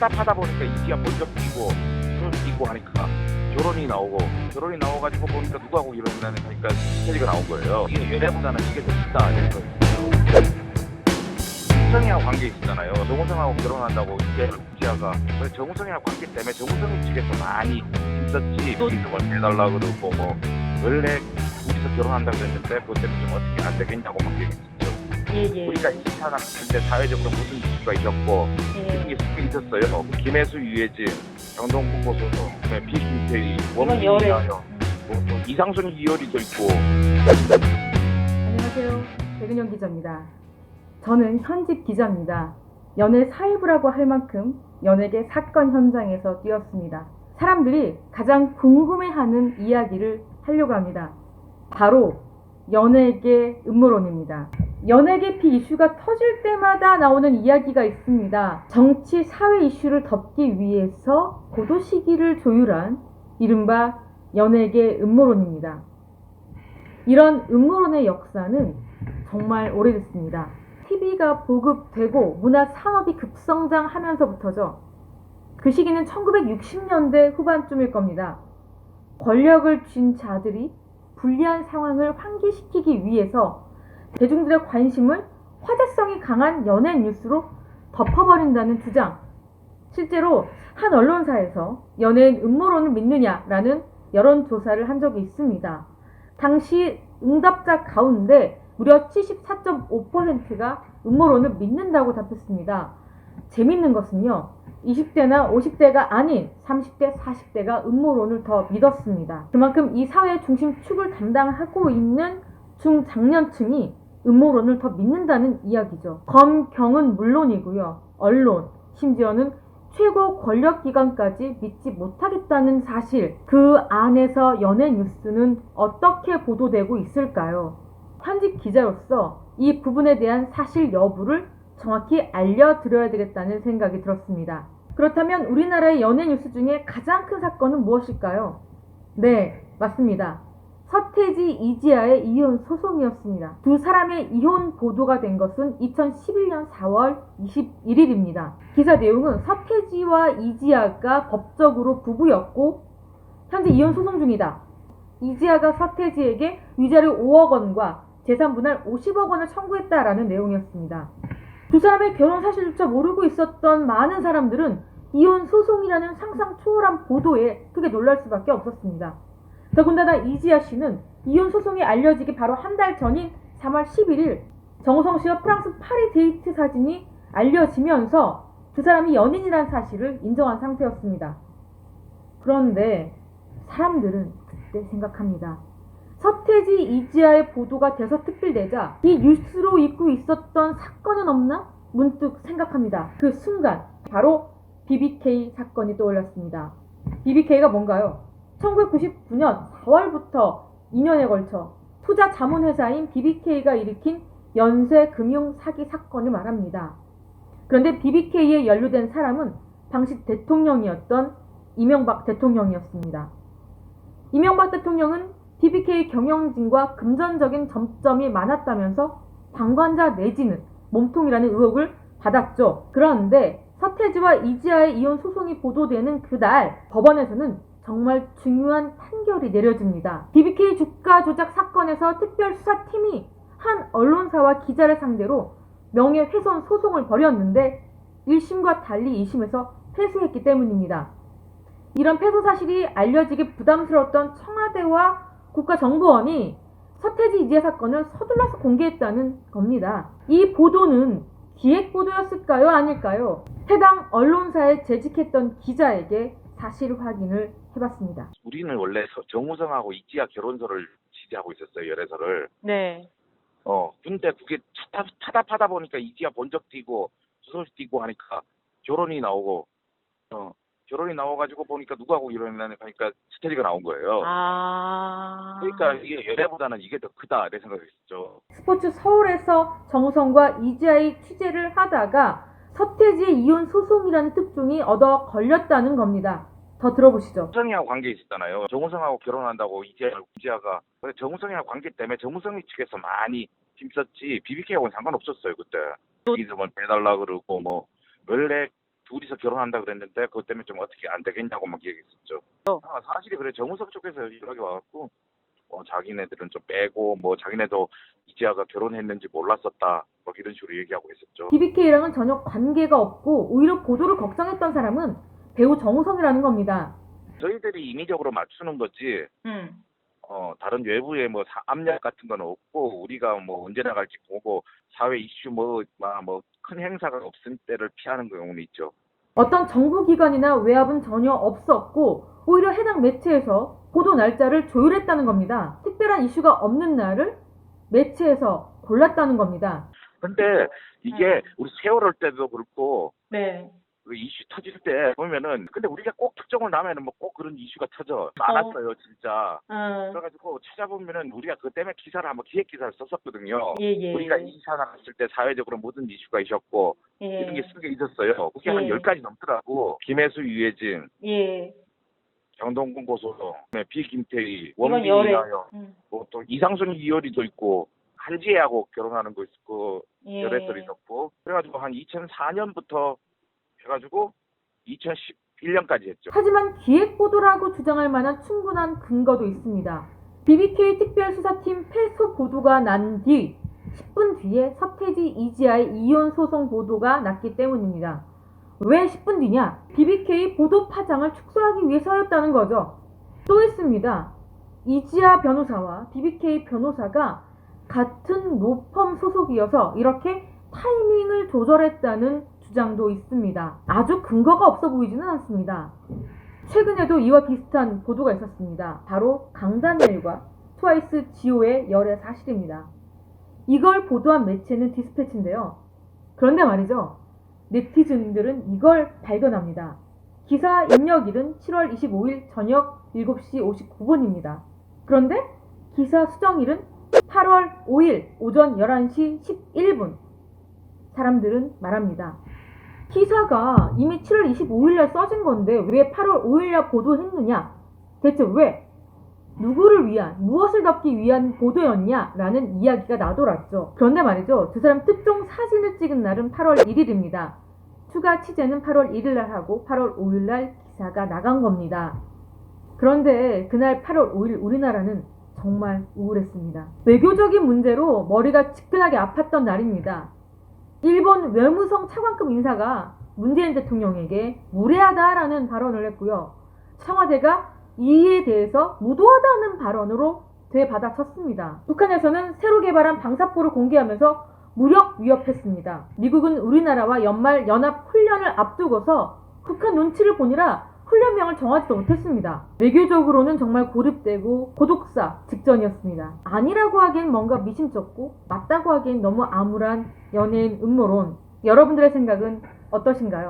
타답하다 보니까 이지가 먼저 뛰고 손을 뛰고 하니까 결혼이 나와가지고 보니까 누구하고 결혼하는 하니까 스테이지가 나온 거예요. 이게 연애보다는 이게 더 크다 이런 거예요. 정우성이하고 관계 있었잖아요. 정우성하고 결혼한다고 이제 이지아가 정우성이하고 관계 때문에 정우성이 측에서 많이 힘썼지. 이름을 해달라 그러고 뭐 원래 둘이서 결혼한다고 그랬는데 그것 때문에 좀 어떻게 안 되겠냐고 막 얘기했었죠. 예. 우리가 이사났을 때 사회적으로 무슨 이슈가 있었고 예. 이게 있었어요. 김혜수, 유해진, 정동국 고소도, 비김태희, 이번 열애. 원민이하여 뭐 이상순 이효리도 있고. 안녕하세요. 백은영 기자입니다. 저는 현직 기자입니다. 연애 사회부라고 할 만큼 연예계 사건 현장에서 뛰었습니다. 사람들이 가장 궁금해하는 이야기를 하려고 합니다. 바로 연예계 음모론입니다. 연예계피 이슈가 터질 때마다 나오는 이야기가 있습니다. 정치, 사회 이슈를 덮기 위해서 고도 시기를 조율한 이른바 연예계 음모론입니다. 이런 음모론의 역사는 정말 오래됐습니다. TV가 보급되고 문화 산업이 급성장하면서부터죠. 그 시기는 1960년대 후반쯤일 겁니다. 권력을 쥔 자들이 불리한 상황을 환기시키기 위해서 대중들의 관심을 화제성이 강한 연예 뉴스로 덮어버린다는 주장. 실제로 한 언론사에서 연예인 음모론을 믿느냐라는 여론조사를 한 적이 있습니다. 당시 응답자 가운데 무려 74.5%가 음모론을 믿는다고 답했습니다. 재밌는 것은요, 20대나 50대가 아닌 30대, 40대가 음모론을 더 믿었습니다. 그만큼 이 사회의 중심축을 담당하고 있는 중장년층이 음모론을 더 믿는다는 이야기죠. 검경은 물론이고요, 언론, 심지어는 최고 권력기관까지 믿지 못하겠다는 사실, 그 안에서 연예 뉴스는 어떻게 보도되고 있을까요? 현직 기자로서 이 부분에 대한 사실 여부를 정확히 알려드려야 되겠다는 생각이 들었습니다. 그렇다면 우리나라의 연예 뉴스 중에 가장 큰 사건은 무엇일까요? 네, 맞습니다. 서태지, 이지아의 이혼 소송이었습니다. 두 사람의 이혼 보도가 된 것은 2011년 4월 21일입니다. 기사 내용은 서태지와 이지아가 법적으로 부부였고 현재 이혼 소송 중이다. 이지아가 서태지에게 위자료 5억 원과 재산 분할 50억 원을 청구했다라는 내용이었습니다. 두 사람의 결혼 사실조차 모르고 있었던 많은 사람들은 이혼 소송이라는 상상 초월한 보도에 크게 놀랄 수밖에 없었습니다. 더군다나 이지아 씨는 이혼 소송이 알려지기 바로 한 달 전인 3월 11일 정우성 씨와 프랑스 파리 데이트 사진이 알려지면서 두 사람이 연인이라는 사실을 인정한 상태였습니다. 그런데 사람들은 그때 생각합니다. 서태지, 이지아의 보도가 대서특필되자 이 뉴스로 잊고 있었던 사건은 없나? 문득 생각합니다. 그 순간 바로 BBK 사건이 떠올랐습니다. BBK가 뭔가요? 1999년 4월부터 2년에 걸쳐 투자 자문회사인 BBK가 일으킨 연쇄금융 사기 사건을 말합니다. 그런데 BBK에 연루된 사람은 당시 대통령이었던 이명박 대통령이었습니다. 이명박 대통령은 BBK 경영진과 금전적인 점점이 많았다면서 방관자 내지는 몸통이라는 의혹을 받았죠. 그런데 서태지와 이지아의 이혼 소송이 보도되는 그날 법원에서는 정말 중요한 판결이 내려집니다. BBK 주가 조작 사건에서 특별수사팀이 한 언론사와 기자를 상대로 명예훼손 소송을 벌였는데 1심과 달리 2심에서 패소했기 때문입니다. 이런 패소 사실이 알려지기 부담스러웠던 청와대와 국가정보원이 서태지 이지아 사건을 서둘러서 공개했다는 겁니다. 이 보도는 기획보도였을까요? 아닐까요? 해당 언론사에 재직했던 기자에게 사실 확인을 해봤습니다. 우리는 원래 정우성하고 이지아 결혼서를 지지하고 있었어요. 열애서를. 네. 근데 그게 타답하다 보니까 이지아 본적 뛰고 수술 뛰고 하니까 결혼이 나와가지고 보니까 누구하고 결혼하는 하니까 스테이지가 나온 거예요. 그러니까 이게 연애보다는 이게 더 크다 내 생각이었죠. 스포츠 서울에서 정우성과 이지아의 취재를 하다가 서태지의 이혼 소송이라는 특종이 얻어 걸렸다는 겁니다. 더 들어보시죠. 정우성이하고 관계 있었잖아요. 정우성하고 결혼한다고 이지아가 정우성이하고 관계 때문에 정우성이 측에서 많이 힘썼지 BBK하고는 상관없었어요 그때. 이름을 빼달라 그러고 뭐 원래 둘이서 결혼한다 그랬는데 그것 때문에 좀 어떻게 안 되겠냐고 막 얘기했었죠. 사실이 그래. 정우석 쪽에서 연락이 와갖고 자기네들은 좀 빼고 뭐 자기네도 이지아가 결혼했는지 몰랐었다 뭐 이런 식으로 얘기하고 있었죠. BBK랑은 전혀 관계가 없고 오히려 보도를 걱정했던 사람은 배우 정우성이라는 겁니다. 저희들이 인위적으로 맞추는 거지 음. 다른 외부의 뭐 압력 같은 건 없고 우리가 뭐 언제 나갈지 보고 사회 이슈 뭐 큰 행사가 없을 때를 피하는 경우는 있죠. 어떤 정부기관이나 외압은 전혀 없었고 오히려 해당 매체에서 보도 날짜를 조율했다는 겁니다. 특별한 이슈가 없는 날을 매체에서 골랐다는 겁니다. 근데 이게 우리 세월호 때도 그렇고 네. 그 이슈 터질 때 보면은 근데 우리가 꼭 특정을 나면은 뭐 꼭 그런 이슈가 터져 많았어요 진짜. 그래가지고 찾아보면은 우리가 그 때문에 기사를 한번 기획 기사를 썼었거든요. 예. 우리가 이사 나갔을 때 사회적으로 무슨 이슈가 있었고 이런 게 쓴 게 있었어요. 그게 한 10가지 넘더라고. 김혜수 유해진, 예. 정동군 고소도, 비김태희, 이건 원빈 열애. 이하여, 뭐또 이상순 이효리도 있고 한지혜하고 결혼하는 거 있고 열애설이 있었고 그래가지고 한 2004년부터 해가지고 2011년까지 했죠. 하지만 기획보도라고 주장할 만한 충분한 근거도 있습니다. BBK 특별수사팀 패소 보도가 난 뒤 10분 뒤에 서태지 이지아의 이혼 소송 보도가 났기 때문입니다. 왜 10분 뒤냐? BBK 보도 파장을 축소하기 위해서였다는 거죠. 또 있습니다. 이지아 변호사와 BBK 변호사가 같은 로펌 소속이어서 이렇게 타이밍을 조절했다는 주장도 있습니다. 아주 근거가 없어 보이지는 않습니다. 최근에도 이와 비슷한 보도가 있었습니다. 바로 강다니엘과 트와이스 지호의 열애 사실입니다. 이걸 보도한 매체는 디스패치인데요. 그런데 말이죠. 네티즌들은 이걸 발견합니다. 기사 입력일은 7월 25일 저녁 7시 59분입니다. 그런데 기사 수정일은 8월 5일 오전 11시 11분. 사람들은 말합니다. 기사가 이미 7월 25일날 써진 건데 왜 8월 5일날 보도했느냐? 대체 왜? 누구를 위한, 무엇을 덮기 위한 보도였냐? 라는 이야기가 나돌았죠. 그런데 말이죠. 두 사람 특종 사진을 찍은 날은 8월 1일입니다. 추가 취재는 8월 1일날 하고 8월 5일날 기사가 나간 겁니다. 그런데 그날 8월 5일 우리나라는 정말 우울했습니다. 외교적인 문제로 머리가 지끈하게 아팠던 날입니다. 일본 외무성 차관급 인사가 문재인 대통령에게 무례하다라는 발언을 했고요. 청와대가 이에 대해서 무도하다는 발언으로 되받아쳤습니다. 북한에서는 새로 개발한 방사포를 공개하면서 무력 위협했습니다. 미국은 우리나라와 연말 연합 훈련을 앞두고서 북한 눈치를 보느라 훈련명을 정하지도 못했습니다. 외교적으로는 정말 고립되고 고독사 직전이었습니다. 아니라고 하기엔 뭔가 미심쩍고 맞다고 하기엔 너무 암울한 연예인 음모론. 여러분들의 생각은 어떠신가요?